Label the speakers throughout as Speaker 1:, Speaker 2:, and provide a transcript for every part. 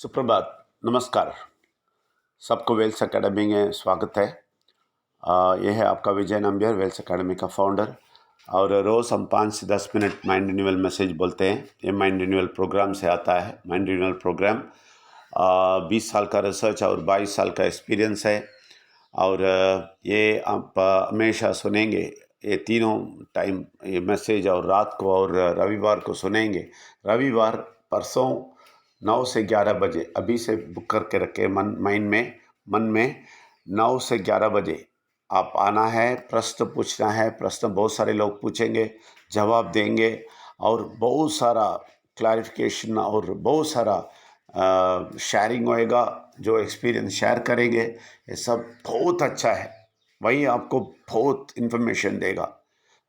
Speaker 1: सुप्रभात, नमस्कार। सबको वेल्स अकेडमी में स्वागत है। यह है आपका विजय नंबियर, वेल्स अकेडमी का फाउंडर। और रोज़ हम 5 से 10 मिनट माइंड रिन्यूअल मैसेज बोलते हैं। ये माइंड रिन्यूअल प्रोग्राम से आता है। माइंड रिन्यूअल प्रोग्राम 20 साल का रिसर्च और 22 साल का एक्सपीरियंस है। और ये आप हमेशा सुनेंगे, ये तीनों टाइम ये मैसेज, और रात को और रविवार को सुनेंगे। रविवार परसों 9 से 11 बजे अभी से बुक करके रखे मन में 9 से 11 बजे आप आना है। प्रश्न पूछना है। प्रश्न बहुत सारे लोग पूछेंगे, जवाब देंगे, और बहुत सारा क्लैरिफिकेशन और बहुत सारा शेयरिंग होएगा। जो एक्सपीरियंस शेयर करेंगे ये सब बहुत अच्छा है। वही आपको बहुत इन्फॉर्मेशन देगा।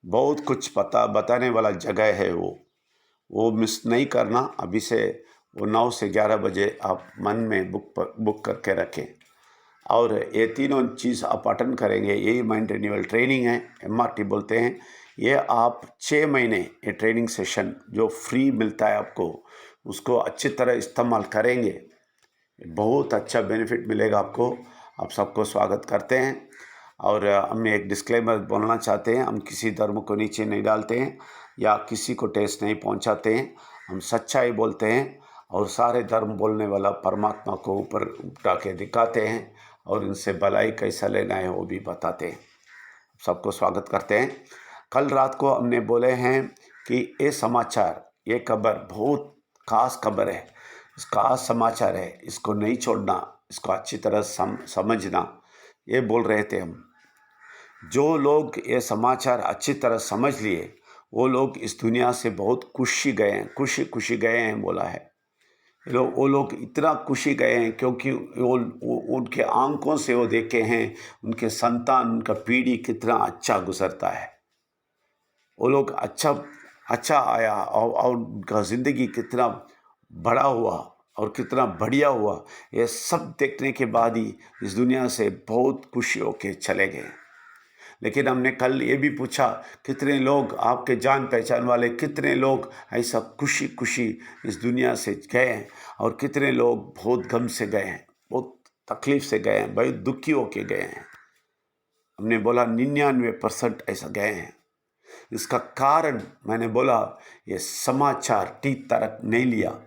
Speaker 1: बहुत कुछ बताने वाला जगह है वो मिस नहीं करना। अभी से वो 9 से 11 बजे आप मन में बुक करके रखें। और ये तीनों चीज़ आप अटेंड करेंगे। यही माइंड रिन्यूअल ट्रेनिंग है, MRT बोलते हैं। ये आप 6 महीने ये ट्रेनिंग सेशन जो फ्री मिलता है आपको, उसको अच्छी तरह इस्तेमाल करेंगे, बहुत अच्छा बेनिफिट मिलेगा आपको। आप सबको स्वागत करते हैं। और हम एक डिस्क्लेमर बोलना चाहते हैं, हम किसी धर्म को नीचे नहीं डालते हैं या किसी को ठेस नहीं पहुंचाते हैं। हम सच्चाई बोलते हैं और सारे धर्म बोलने वाला परमात्मा को ऊपर उठा के दिखाते हैं और इनसे भलाई कैसा लेना है वो भी बताते हैं। सबको स्वागत करते हैं। कल रात को हमने बोले हैं कि ये समाचार, ये खबर बहुत खास खबर है, इस खास समाचार है, इसको नहीं छोड़ना, इसको अच्छी तरह समझना, ये बोल रहे थे हम। जो लोग ये समाचार अच्छी तरह समझ लिए वो लोग इस दुनिया से बहुत खुशी गए हैं बोला है। वो लोग इतना खुशी गए हैं क्योंकि वो उनके आंखों से वो देखे हैं उनके संतान, उनका पीढ़ी कितना अच्छा गुजरता है। वो लोग अच्छा आया और उनका ज़िंदगी कितना बड़ा हुआ और कितना बढ़िया हुआ, ये सब देखने के बाद ही इस दुनिया से बहुत खुशी होके चले गए। लेकिन हमने कल ये भी पूछा, कितने लोग आपके जान पहचान वाले, कितने लोग ऐसा खुशी खुशी इस दुनिया से गए हैं, और कितने लोग बहुत गम से गए हैं, बहुत तकलीफ से गए हैं, बहुत दुखी होके गए हैं। हमने बोला 99% ऐसा गए हैं। इसका कारण मैंने बोला, ये समाचार ठीक तरह नहीं लिया।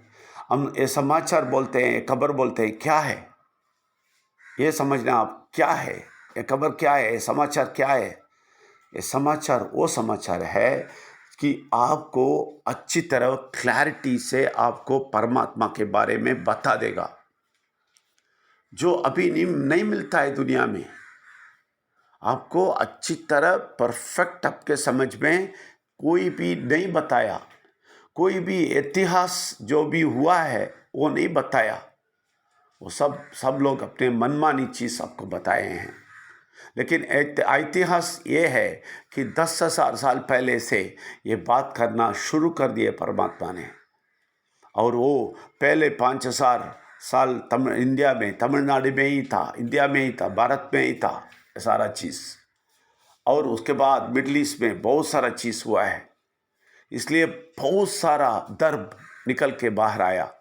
Speaker 1: हम ये समाचार बोलते हैं, खबर बोलते हैं, क्या है ये समझना आप, क्या है ये खबर, क्या है ये समाचार, क्या है ये समाचार? वो समाचार है कि आपको अच्छी तरह क्लैरिटी से आपको परमात्मा के बारे में बता देगा, जो अभी नहीं मिलता है दुनिया में। आपको अच्छी तरह परफेक्ट आपके समझ में कोई भी नहीं बताया, कोई भी इतिहास जो भी हुआ है वो नहीं बताया। वो सब लोग अपने मनमानी चीज़ आपको बताए हैं। लेकिन इतिहास ये है कि 10,000 साल पहले से ये बात करना शुरू कर दिए परमात्मा ने। और वो पहले 5,000 साल इंडिया में, तमिलनाडु में ही था, इंडिया में ही था, भारत में ही था सारा चीज़। और उसके बाद मिडल ईस्ट में बहुत सारा चीज़ हुआ है। इसलिए बहुत सारा धर्म निकल के बाहर आया।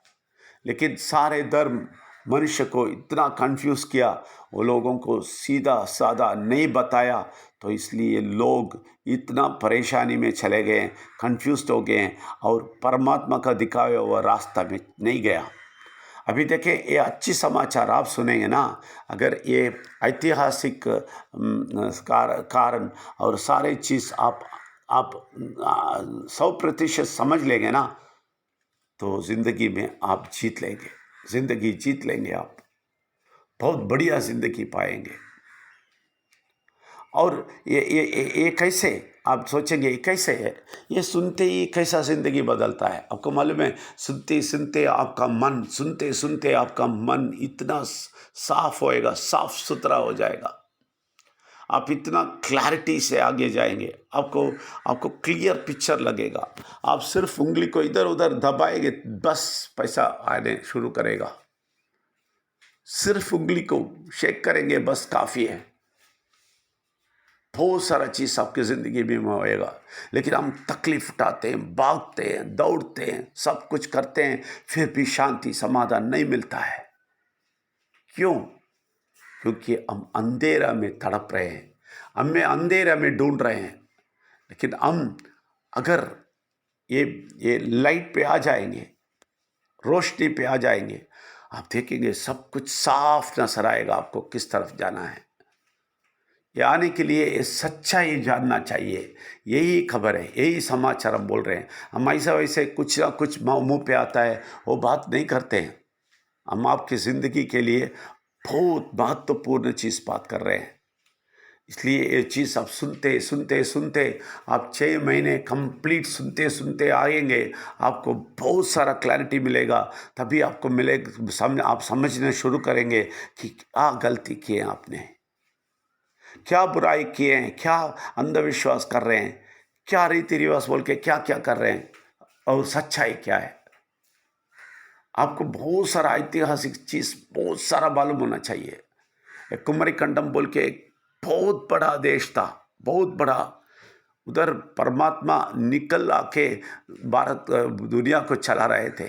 Speaker 1: लेकिन सारे धर्म मनुष्य को इतना कंफ्यूज किया, वो लोगों को सीधा साधा नहीं बताया, तो इसलिए लोग इतना परेशानी में चले गए, कंफ्यूज हो गए, और परमात्मा का दिखाया हुआ रास्ता में नहीं गया। अभी देखें, ये अच्छी समाचार आप सुनेंगे ना, अगर ये ऐतिहासिक कारण और सारे चीज़ आप 100% समझ लेंगे ना, तो ज़िंदगी में आप जीत लेंगे, ज़िंदगी जीत लेंगे आप, बहुत बढ़िया ज़िंदगी पाएंगे। और ये कैसे, आप सोचेंगे ये कैसे है? ये सुनते ही कैसा ज़िंदगी बदलता है, आपको मालूम है? सुनते सुनते आपका मन इतना साफ होएगा, साफ सुथरा हो जाएगा। आप इतना क्लैरिटी से आगे जाएंगे, आपको क्लियर पिक्चर लगेगा। आप सिर्फ उंगली को इधर उधर दबाएंगे, बस पैसा आने शुरू करेगा। सिर्फ उंगली को शेक करेंगे, बस काफ़ी है। बहुत सारा चीज़ आपकी ज़िंदगी में होएगा, लेकिन हम तकलीफ उठाते हैं, भागते हैं, दौड़ते हैं, सब कुछ करते हैं, फिर भी शांति समाधान नहीं मिलता है। क्यों? क्योंकि हम अंधेरा में तड़प रहे हैं, हमें अंधेरा में ढूंढ रहे हैं। लेकिन हम अगर ये लाइट पे आ जाएंगे, रोशनी पे आ जाएंगे, आप देखेंगे सब कुछ साफ नजर आएगा आपको किस तरफ जाना है। ये आने के लिए ये सच्चाई जानना चाहिए। यही खबर है, यही समाचार हम बोल रहे हैं। हम ऐसा वैसे कुछ ना कुछ मुंह पे आता है वो बात नहीं करते हैं। हम आपकी ज़िंदगी के लिए बहुत महत्वपूर्ण चीज़ बात कर रहे हैं। इसलिए ये चीज़ आप सुनते सुनते सुनते आप 6 महीने कंप्लीट सुनते सुनते आएंगे, आपको बहुत सारा क्लैरिटी मिलेगा। तभी आपको मिलेगा, आप समझना शुरू करेंगे कि क्या गलती किए आपने, क्या बुराई किए हैं, क्या अंधविश्वास कर रहे हैं, क्या रीति रिवाज बोल के क्या क्या कर रहे हैं, और सच्चाई क्या है। आपको बहुत सारा ऐतिहासिक चीज़ बहुत सारा मालूम होना चाहिए। एक कुमारी खंडम बोल के एक बहुत बड़ा देश था, बहुत बड़ा। उधर परमात्मा निकल आके भारत दुनिया को चला रहे थे।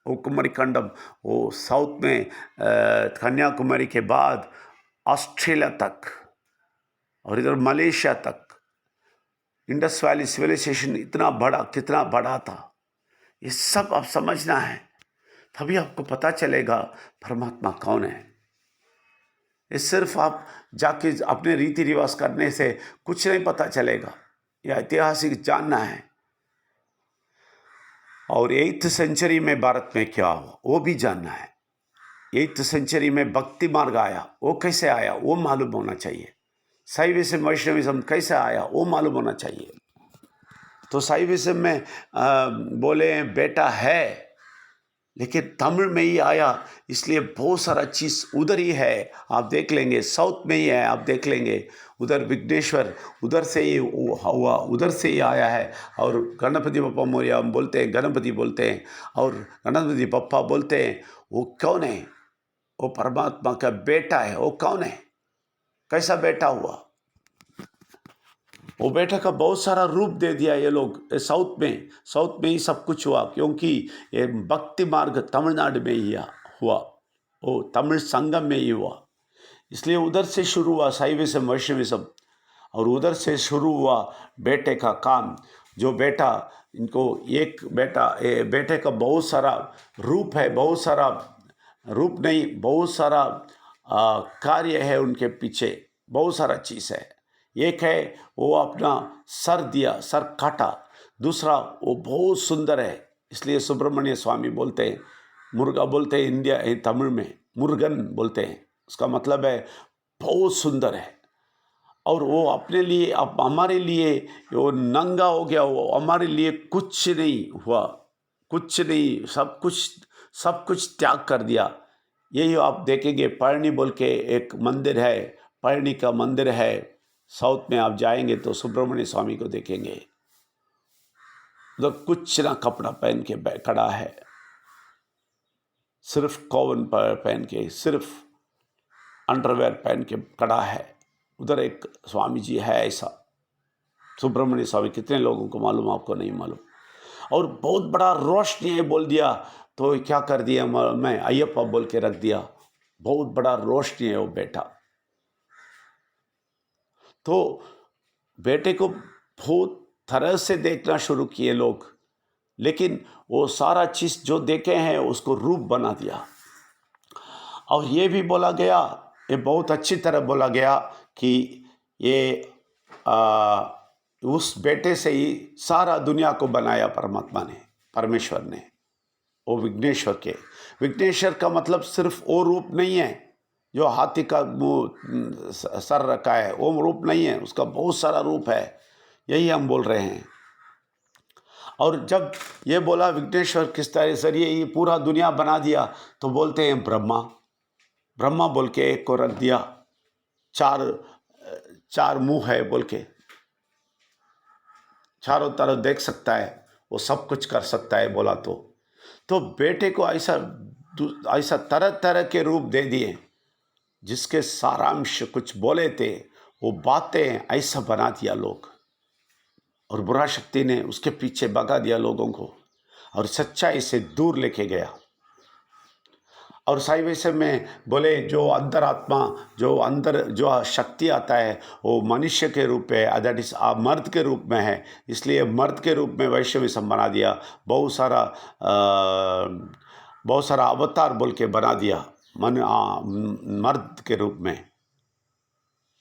Speaker 1: वो कुमारी खंडम वो साउथ में कन्याकुमारी के बाद ऑस्ट्रेलिया तक और इधर मलेशिया तक इंडस वैली सिविलाइजेशन इतना बड़ा, कितना बड़ा था। ये सब आप समझना है, तभी आपको पता चलेगा परमात्मा कौन है। ये सिर्फ आप जाके अपने रीति रिवाज करने से कुछ नहीं पता चलेगा। यह ऐतिहासिक जानना है। और 8th सेंचुरी में भारत में क्या हुआ वो भी जानना है। 8th सेंचुरी में भक्ति मार्ग आया, वो कैसे आया वो मालूम होना चाहिए। शैविज्म वैष्णविज्म कैसे आया वो मालूम होना चाहिए। तो शैविज्म में बोले बेटा है, लेकिन तमिल में ही आया, इसलिए बहुत सारा चीज़ उधर ही है। आप देख लेंगे साउथ में ही है, आप देख लेंगे उधर विघ्नेश्वर उधर से ही हुआ, उधर से ही आया है। और गणपति बप्पा मोरिया हम बोलते हैं, गणपति बोलते हैं और गणपति बप्पा बोलते हैं। वो कौन है? वो परमात्मा का बेटा है। वो कौन है? कैसा बेटा हुआ? वो बेटा का बहुत सारा रूप दे दिया ये लोग। साउथ में ही सब कुछ हुआ, क्योंकि ये भक्ति मार्ग तमिलनाडु में ही हुआ, वो तमिल संगम में ही हुआ। इसलिए उधर से शुरू हुआ शैविज्म वैष्णविज्म, और उधर से शुरू हुआ बेटे का काम। जो बेटा, इनको एक बेटे का बहुत सारा रूप है, बहुत सारा रूप नहीं, बहुत सारा कार्य है उनके पीछे, बहुत सारा चीज़ है। एक है वो अपना सर दिया, सर काटा। दूसरा वो बहुत सुंदर है, इसलिए सुब्रमण्य स्वामी बोलते हैं, मुर्गा बोलते हैं इंडिया तमिल में मुर्गन बोलते हैं। उसका मतलब है बहुत सुंदर है। और वो अपने लिए, अब हमारे लिए वो नंगा हो गया, वो हमारे लिए कुछ नहीं हुआ, कुछ नहीं, सब कुछ त्याग कर दिया। यही आप देखेंगे, पढ़नी बोल के एक मंदिर है, पढ़नी का मंदिर है। साउथ में आप जाएंगे तो सुब्रमण्य स्वामी को देखेंगे, उधर कुछ ना कपड़ा पहन के खड़ा है, सिर्फ कॉवन पहन के, सिर्फ अंडरवेयर पहन के खड़ा है। उधर एक स्वामी जी है ऐसा, सुब्रमण्य स्वामी। कितने लोगों को मालूम, आपको नहीं मालूम। और बहुत बड़ा रोशनी है बोल दिया तो क्या कर दिया, मैं अय्यप्पा बोल के रख दिया। बहुत बड़ा रोशनी है वो बेटा। तो बेटे को बहुत तरह से देखना शुरू किए लोग, लेकिन वो सारा चीज़ जो देखे हैं उसको रूप बना दिया। और ये भी बोला गया, ये बहुत अच्छी तरह बोला गया कि ये उस बेटे से ही सारा दुनिया को बनाया परमात्मा ने, परमेश्वर ने। वो विघ्नेश्वर का मतलब सिर्फ वो रूप नहीं है जो हाथी का मुंह सर रखा है, वो रूप नहीं है, उसका बहुत सारा रूप है। यही हम बोल रहे हैं। और जब ये बोला विघ्नेश्वर किस तरह जरिए ये पूरा दुनिया बना दिया, तो बोलते हैं ब्रह्मा बोल के एक को रख दिया। चार मुंह है बोल के, चारों तरफ देख सकता है, वो सब कुछ कर सकता है बोला तो बेटे को ऐसा तरह तरह के रूप दे दिए, जिसके सारांश कुछ बोले थे वो बातें ऐसा बना दिया लोग, और बुरा शक्ति ने उसके पीछे भगा दिया लोगों को और सच्चाई से दूर लेके गया। और सही वैसे में बोले जो अंतरात्मा, जो अंदर जो शक्ति आता है वो मनुष्य के रूप में, दैट इज मर्द के रूप में है, इसलिए मर्द के रूप में वैश्विज्म बना दिया। बहुत सारा अवतार बोल के बना दिया मर्द के रूप में।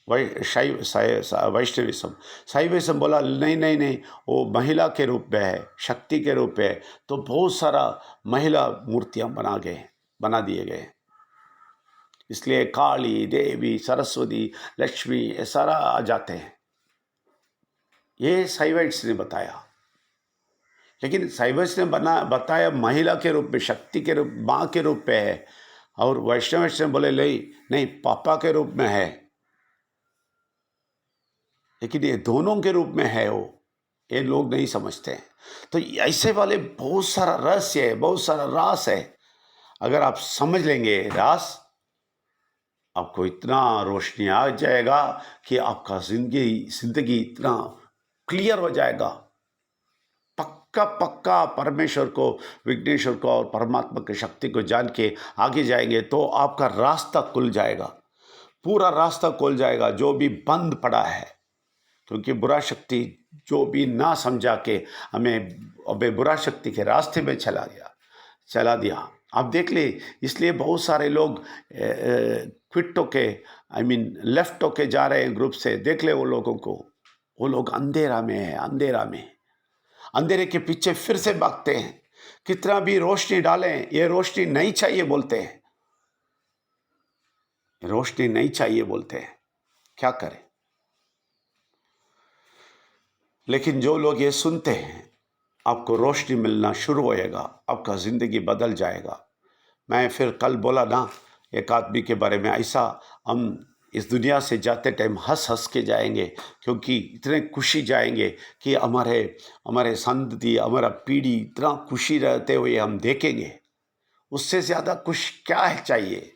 Speaker 1: वैष्णविज्म, शैविज्म बोला नहीं नहीं नहीं, वो महिला के रूप में है, शक्ति के रूप में है, तो बहुत सारा महिला मूर्तियां बना दिए गए। इसलिए काली, देवी, सरस्वती, लक्ष्मी ये सारा आ जाते हैं। ये शैवाइट्स ने बताया, लेकिन शैवाइट्स ने बताया महिला के रूप में, शक्ति के रूप, माँ के रूप में है, और वैष्णविज्म ने बोले नहीं पापा के रूप में है। लेकिन ये दोनों के रूप में है वो, ये लोग नहीं समझते हैं। तो ऐसे वाले बहुत सारा रहस्य है, बहुत सारा रास है। अगर आप समझ लेंगे रास, आपको इतना रोशनी आ जाएगा कि आपका जिंदगी इतना क्लियर हो जाएगा। पक्का पक्का परमेश्वर को, विघ्नेश्वर को और परमात्मा की शक्ति को जान के आगे जाएंगे तो आपका रास्ता खुल जाएगा, पूरा रास्ता खुल जाएगा जो भी बंद पड़ा है। क्योंकि बुरा शक्ति जो भी ना समझा के हमें अबे बुरा शक्ति के रास्ते में चला दिया। आप देख ले, इसलिए बहुत सारे लोग क्विट होके, लेफ्ट होके जा रहे हैं ग्रुप से। देख ले वो लोगों को, वो लोग अंधेरा में है, अंधेरे के पीछे फिर से भागते हैं। कितना भी रोशनी डालें, ये रोशनी नहीं चाहिए बोलते हैं, रोशनी नहीं चाहिए बोलते हैं, क्या करें। लेकिन जो लोग ये सुनते हैं, आपको रोशनी मिलना शुरू होएगा, आपका ज़िंदगी बदल जाएगा। मैं फिर कल बोला ना एक आदमी के बारे में, ऐसा हम इस दुनिया से जाते टाइम हंस के जाएंगे, क्योंकि इतने खुशी जाएंगे कि हमारे संतति, हमारा पीढ़ी इतना खुशी रहते हुए हम देखेंगे। उससे ज़्यादा खुश क्या है चाहिए।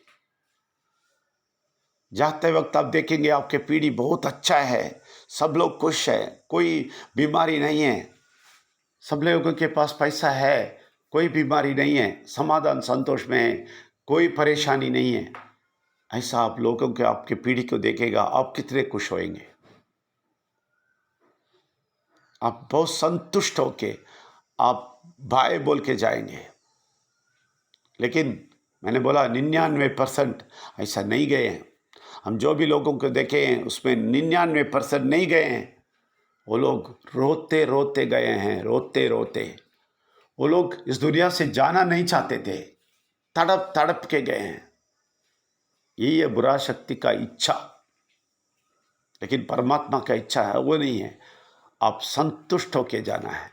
Speaker 1: जाते वक्त आप देखेंगे आपके पीढ़ी बहुत अच्छा है, सब लोग खुश है, कोई बीमारी नहीं है, सब लोगों के पास पैसा है, कोई बीमारी नहीं है, समाधान संतोष में है, कोई परेशानी नहीं है। ऐसा आप लोगों के, आपकी पीढ़ी को देखेगा, आप कितने खुश होंगे। आप बहुत संतुष्ट होके आप बाय बोल के जाएंगे। लेकिन मैंने बोला 99% ऐसा नहीं गए हैं। हम जो भी लोगों को देखे हैं उसमें 99% नहीं गए हैं। वो लोग रोते रोते गए हैं, रोते रोते। वो लोग इस दुनिया से जाना नहीं चाहते थे, तड़प तड़प के गए हैं। यही है बुरा शक्ति का इच्छा। लेकिन परमात्मा का इच्छा है वो नहीं है, आप संतुष्ट होके जाना है।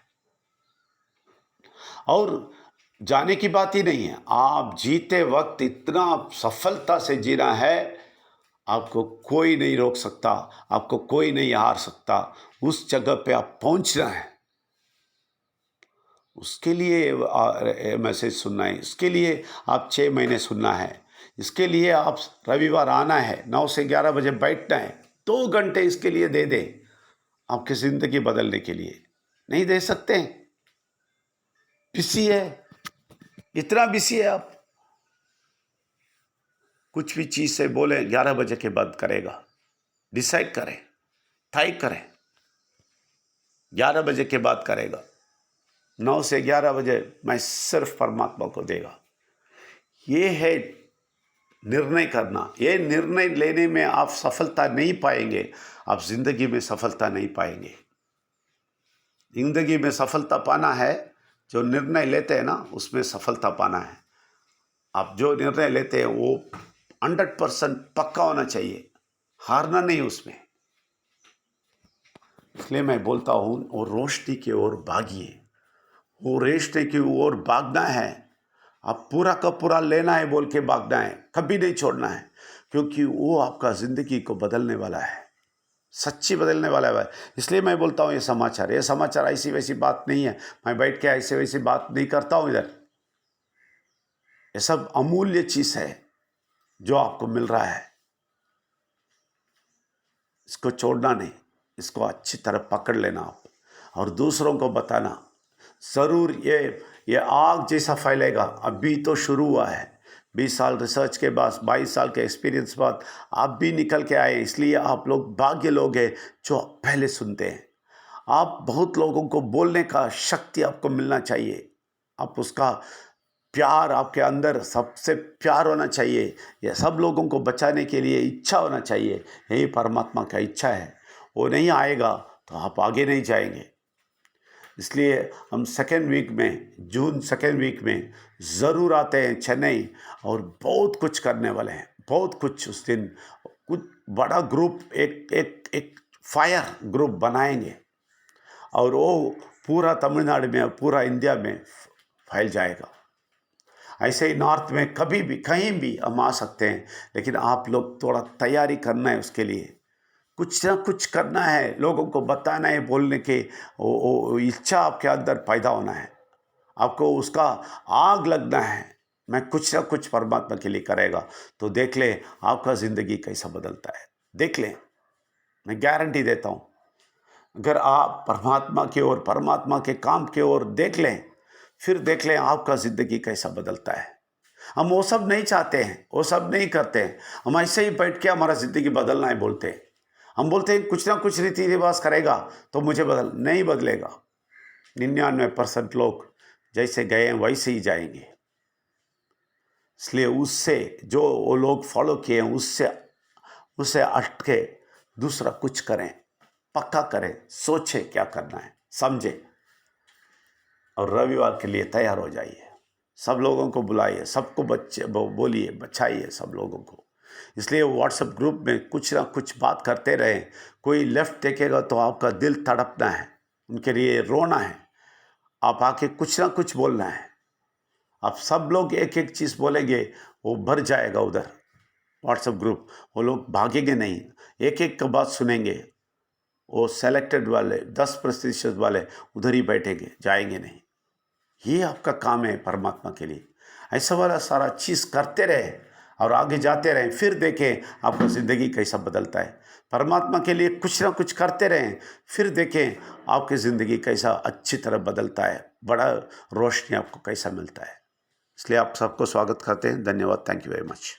Speaker 1: और जाने की बात ही नहीं है, आप जीते वक्त इतना सफलता से जीना है, आपको कोई नहीं रोक सकता, आपको कोई नहीं हार सकता। उस जगह पे आप पहुंचना है, उसके लिए मैसेज सुनना है, इसके लिए आप 6 महीने सुनना है, इसके लिए आप रविवार आना है, 9 से 11 बजे बैठना है। 2 घंटे इसके लिए दे दें, आपकी ज़िंदगी बदलने के लिए। नहीं दे सकते, बिजी है, इतना बिजी है आप। कुछ भी चीज़ से बोले 11 बजे के बाद करेगा, डिसाइड करें, तय करें, 11 बजे के बाद करेगा। 9 से 11 बजे मैं सिर्फ परमात्मा को देगा। ये है निर्णय करना। ये निर्णय लेने में आप सफलता नहीं पाएंगे, आप जिंदगी में सफलता नहीं पाएंगे। जिंदगी में सफलता पाना है, जो निर्णय लेते हैं ना उसमें सफलता पाना है। आप जो निर्णय लेते हैं वो 100% पक्का होना चाहिए, हारना नहीं उसमें। इसलिए मैं बोलता हूँ वो रोशनी की ओर भागिए, वो रोशनी की ओर भागना है। आप पूरा का पूरा लेना है बोल के भागना है, कभी नहीं छोड़ना है, क्योंकि वो आपका ज़िंदगी को बदलने वाला है, सच्ची बदलने वाला है। इसलिए मैं बोलता हूँ ये समाचार ऐसी वैसी बात नहीं है। मैं बैठ के ऐसी वैसी बात नहीं करता हूँ इधर। ये सब अमूल्य चीज़ है जो आपको मिल रहा है। इसको छोड़ना नहीं, इसको अच्छी तरह पकड़ लेना आप और दूसरों को बताना। ज़रूर ये आग जैसा फैलेगा। अभी तो शुरू हुआ है। 20 साल रिसर्च के बाद, 22 साल के एक्सपीरियंस बाद आप भी निकल के आए, इसलिए आप लोग भाग्य लोग हैं जो पहले सुनते हैं। आप बहुत लोगों को बोलने का शक्ति आपको मिलना चाहिए। आप उसका प्यार आपके अंदर सबसे प्यार होना चाहिए। यह सब लोगों को बचाने के लिए इच्छा होना चाहिए। यही परमात्मा का इच्छा है। वो नहीं आएगा तो आप आगे नहीं जाएंगे। इसलिए हम सेकेंड वीक में, जून सेकेंड वीक में ज़रूर आते हैं चेन्नई और बहुत कुछ करने वाले हैं। बहुत कुछ उस दिन कुछ बड़ा ग्रुप, एक एक एक फायर ग्रुप बनाएंगे और वो पूरा तमिलनाडु में, पूरा इंडिया में फैल जाएगा। ऐसे ही नॉर्थ में कभी भी कहीं भी हम आ सकते हैं, लेकिन आप लोग थोड़ा तैयारी करना है उसके लिए। कुछ ना कुछ करना है, लोगों को बताना है, बोलने के वो इच्छा आपके अंदर पैदा होना है। आपको उसका आग लगना है, मैं कुछ ना कुछ परमात्मा के लिए करेगा। तो देख ले आपका ज़िंदगी कैसा बदलता है। देख ले, मैं गारंटी देता हूँ। अगर आप परमात्मा की ओर, परमात्मा के काम की ओर देख लें, फिर देख लें आपका ज़िंदगी कैसा बदलता है। हम वो सब नहीं चाहते हैं, वो सब नहीं करते हैं। हम ऐसे ही बैठ के हमारा ज़िंदगी बदलना है बोलते हैं। हम बोलते हैं कुछ ना कुछ रीति रिवाज करेगा तो मुझे नहीं बदलेगा। 99% लोग जैसे गए हैं वैसे ही जाएंगे। इसलिए उससे जो वो लोग फॉलो किए हैं उससे हट के दूसरा कुछ करें, पक्का करें, सोचे क्या करना है, समझे और रविवार के लिए तैयार हो जाइए। सब लोगों को बुलाइए, सबको बोलिए, बचाइए सब लोगों को। इसलिए व्हाट्सएप ग्रुप में कुछ ना कुछ बात करते रहें। कोई लेफ्ट देखेगा तो आपका दिल तड़पना है, उनके लिए रोना है। आप आके कुछ ना कुछ बोलना है। आप सब लोग एक एक चीज़ बोलेंगे, वो भर जाएगा उधर व्हाट्सएप ग्रुप। वो लोग भागेंगे नहीं, एक एक का बात सुनेंगे। वो सेलेक्टेड वाले 10% वाले उधर ही बैठेंगे, जाएंगे नहीं। ये आपका काम है परमात्मा के लिए। ऐसा वाला सारा चीज़ करते रहे और आगे जाते रहें, फिर देखें आपका ज़िंदगी कैसा बदलता है। परमात्मा के लिए कुछ ना कुछ करते रहें, फिर देखें आपकी ज़िंदगी कैसा अच्छी तरह बदलता है, बड़ा रोशनी आपको कैसा मिलता है। इसलिए आप सबको स्वागत करते हैं। धन्यवाद। Thank you very much.